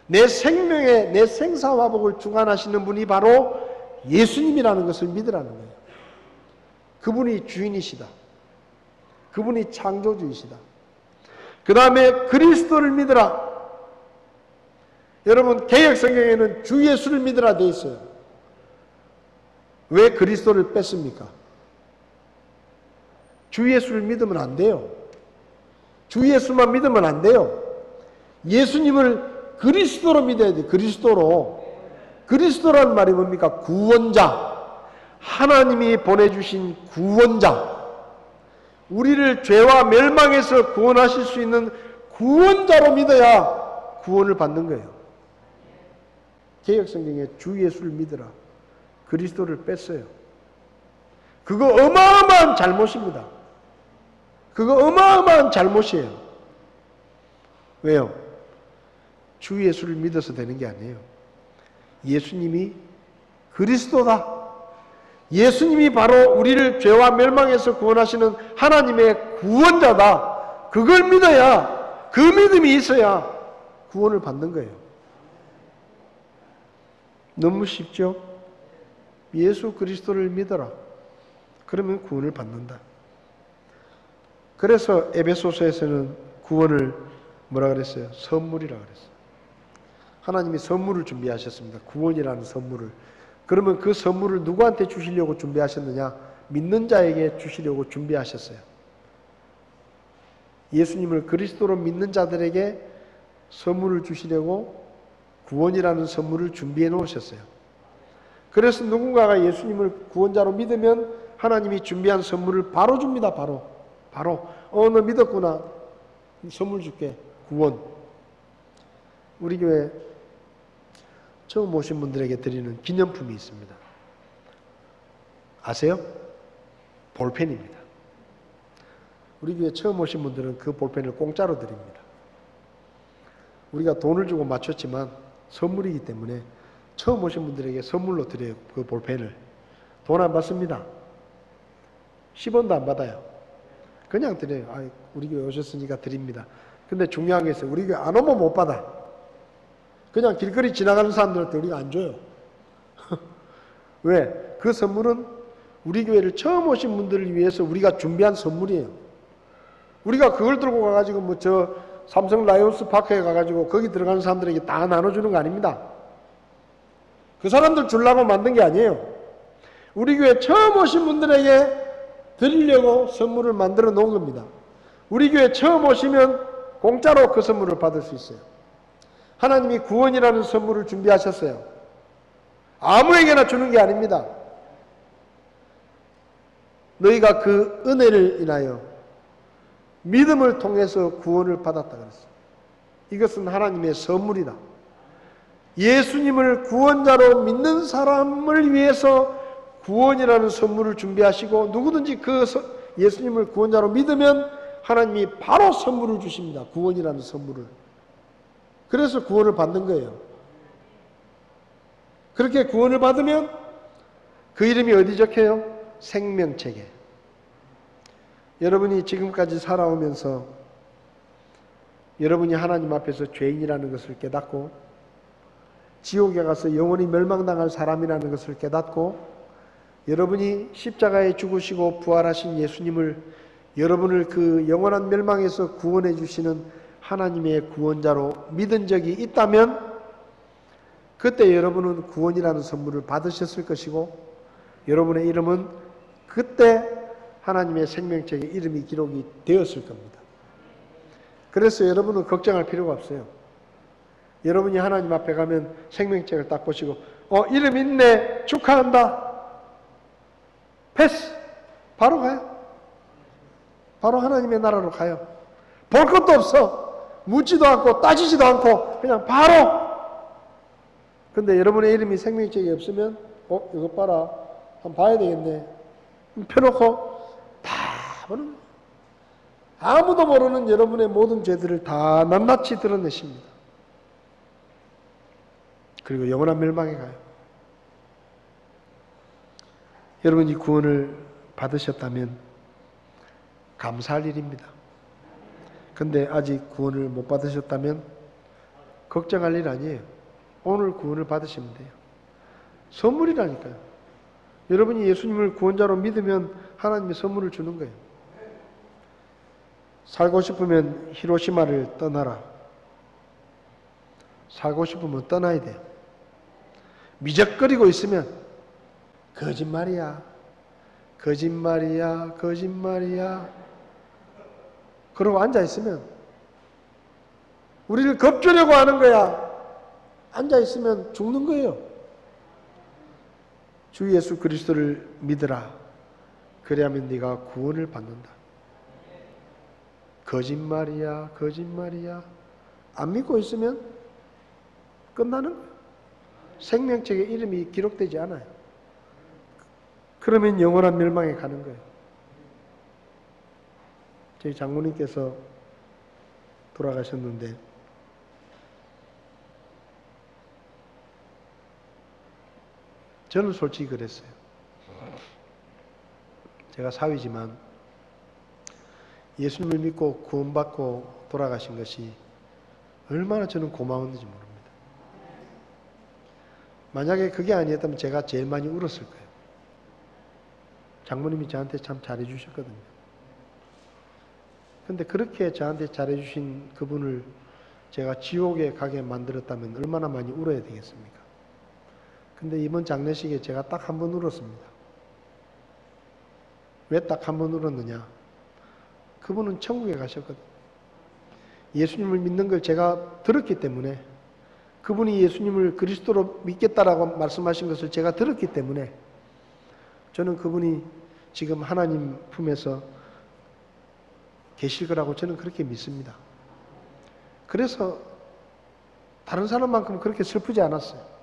내 생명에 내 생사화복을 주관하시는 분이 바로 예수님이라는 것을 믿으라는 거예요. 그분이 주인이시다. 그분이 창조주이시다. 그 다음에 그리스도를 믿으라. 여러분 개역성경에는 주 예수를 믿으라 되어 있어요. 왜 그리스도를 뺐습니까? 주 예수를 믿으면 안 돼요. 주 예수만 믿으면 안 돼요. 예수님을 그리스도로 믿어야 돼요. 그리스도로. 그리스도라는 말이 뭡니까? 구원자. 하나님이 보내주신 구원자. 우리를 죄와 멸망에서 구원하실 수 있는 구원자로 믿어야 구원을 받는 거예요. 개역성경에 주 예수를 믿으라. 그리스도를 뺐어요. 그거 어마어마한 잘못입니다. 그거 어마어마한 잘못이에요. 왜요? 주 예수를 믿어서 되는 게 아니에요. 예수님이 그리스도다. 예수님이 바로 우리를 죄와 멸망에서 구원하시는 하나님의 구원자다. 그걸 믿어야, 그 믿음이 있어야 구원을 받는 거예요. 너무 쉽죠? 예수 그리스도를 믿어라. 그러면 구원을 받는다. 그래서 에베소서에서는 구원을 뭐라 그랬어요? 선물이라 그랬어요. 하나님이 선물을 준비하셨습니다. 구원이라는 선물을. 그러면 그 선물을 누구한테 주시려고 준비하셨느냐? 믿는 자에게 주시려고 준비하셨어요. 예수님을 그리스도로 믿는 자들에게 선물을 주시려고 구원이라는 선물을 준비해 놓으셨어요. 그래서 누군가가 예수님을 구원자로 믿으면 하나님이 준비한 선물을 바로 줍니다. 바로. 너 믿었구나. 선물 줄게. 구원. 우리 교회 처음 오신 분들에게 드리는 기념품이 있습니다. 아세요? 볼펜입니다. 우리 교회 처음 오신 분들은 그 볼펜을 공짜로 드립니다. 우리가 돈을 주고 맞췄지만 선물이기 때문에 처음 오신 분들에게 선물로 드려요. 그 볼펜을. 돈 안 받습니다. 10원도 안 받아요. 그냥 드려요. 우리 교회 오셨으니까 드립니다. 근데 중요한 게 있어요. 우리 교회 안 오면 못 받아. 그냥 길거리 지나가는 사람들한테 우리가 안 줘요. 왜? 그 선물은 우리 교회를 처음 오신 분들을 위해서 우리가 준비한 선물이에요. 우리가 그걸 들고 가가지고 뭐 저 삼성 라이온스 파크에 가가지고 거기 들어가는 사람들에게 다 나눠주는 거 아닙니다. 그 사람들 주려고 만든 게 아니에요. 우리 교회 처음 오신 분들에게 드리려고 선물을 만들어 놓은 겁니다. 우리 교회 처음 오시면 공짜로 그 선물을 받을 수 있어요. 하나님이 구원이라는 선물을 준비하셨어요. 아무에게나 주는 게 아닙니다. 너희가 그 은혜를 인하여 믿음을 통해서 구원을 받았다 그랬어요. 이것은 하나님의 선물이다. 예수님을 구원자로 믿는 사람을 위해서 구원이라는 선물을 준비하시고 누구든지 그 예수님을 구원자로 믿으면 하나님이 바로 선물을 주십니다. 구원이라는 선물을. 그래서 구원을 받는 거예요. 그렇게 구원을 받으면 그 이름이 어디 적혀요? 생명책에. 여러분이 지금까지 살아오면서 여러분이 하나님 앞에서 죄인이라는 것을 깨닫고 지옥에 가서 영원히 멸망당할 사람이라는 것을 깨닫고 여러분이 십자가에 죽으시고 부활하신 예수님을 여러분을 그 영원한 멸망에서 구원해 주시는 하나님의 구원자로 믿은 적이 있다면 그때 여러분은 구원이라는 선물을 받으셨을 것이고 여러분의 이름은 그때 하나님의 생명책에 이름이 기록이 되었을 겁니다. 그래서 여러분은 걱정할 필요가 없어요. 여러분이 하나님 앞에 가면 생명책을 딱 보시고 이름 있네 축하한다 패스 바로 가요. 바로 하나님의 나라로 가요. 볼 것도 없어. 묻지도 않고 따지지도 않고 그냥 바로. 근데 여러분의 이름이 생명책에 없으면 이거 봐라 한번 봐야 되겠네 펴놓고 다 보는 거예요. 아무도 모르는 여러분의 모든 죄들을 다 낱낱이 드러내십니다. 그리고 영원한 멸망에 가요. 여러분이 구원을 받으셨다면 감사할 일입니다. 근데 아직 구원을 못 받으셨다면 걱정할 일 아니에요. 오늘 구원을 받으시면 돼요. 선물이라니까요. 여러분이 예수님을 구원자로 믿으면 하나님의 선물을 주는 거예요. 살고 싶으면 히로시마를 떠나라. 살고 싶으면 떠나야 돼요. 미적거리고 있으면 거짓말이야. 거짓말이야. 거짓말이야. 그러고 앉아있으면 우리를 겁주려고 하는 거야. 앉아있으면 죽는 거예요. 주 예수 그리스도를 믿으라. 그래야만 네가 구원을 받는다. 거짓말이야. 거짓말이야. 안 믿고 있으면 끝나는 거예요. 생명책에 이름이 기록되지 않아요. 그러면 영원한 멸망에 가는 거예요. 저희 장모님께서 돌아가셨는데 저는 솔직히 그랬어요. 제가 사위지만 예수님을 믿고 구원받고 돌아가신 것이 얼마나 저는 고마웠는지 모릅니다. 만약에 그게 아니었다면 제가 제일 많이 울었을 거예요. 장모님이 저한테 참 잘해주셨거든요. 근데 그렇게 저한테 잘해주신 그분을 제가 지옥에 가게 만들었다면 얼마나 많이 울어야 되겠습니까? 근데 이번 장례식에 제가 딱 한 번 울었습니다. 왜 딱 한 번 울었느냐? 그분은 천국에 가셨거든요. 예수님을 믿는 걸 제가 들었기 때문에 그분이 예수님을 그리스도로 믿겠다라고 말씀하신 것을 제가 들었기 때문에 저는 그분이 지금 하나님 품에서 계실 거라고 저는 그렇게 믿습니다. 그래서 다른 사람만큼 그렇게 슬프지 않았어요.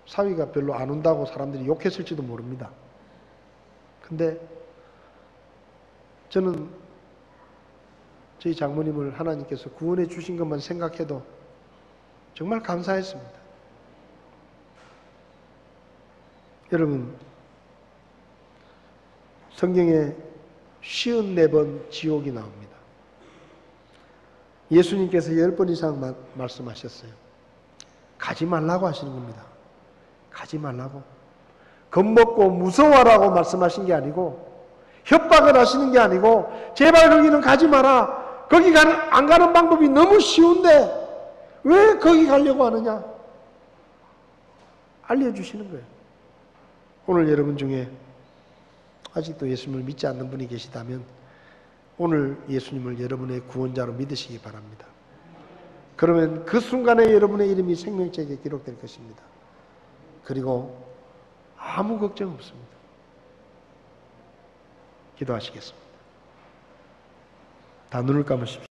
사위가 별로 안 운다고 사람들이 욕했을지도 모릅니다. 근데 저는 저희 장모님을 하나님께서 구원해 주신 것만 생각해도 정말 감사했습니다. 여러분, 성경에 54번 지옥이 나옵니다. 예수님께서 10번 이상 말씀하셨어요. 가지 말라고 하시는 겁니다. 가지 말라고. 겁먹고 무서워라고 말씀하신 게 아니고 협박을 하시는 게 아니고 제발 거기는 가지 마라. 거기 안 가는 방법이 너무 쉬운데 왜 거기 가려고 하느냐? 알려주시는 거예요. 오늘 여러분 중에 아직도 예수님을 믿지 않는 분이 계시다면 오늘 예수님을 여러분의 구원자로 믿으시기 바랍니다. 그러면 그 순간에 여러분의 이름이 생명책에 기록될 것입니다. 그리고 아무 걱정 없습니다. 기도하시겠습니다. 다 눈을 감으십시오.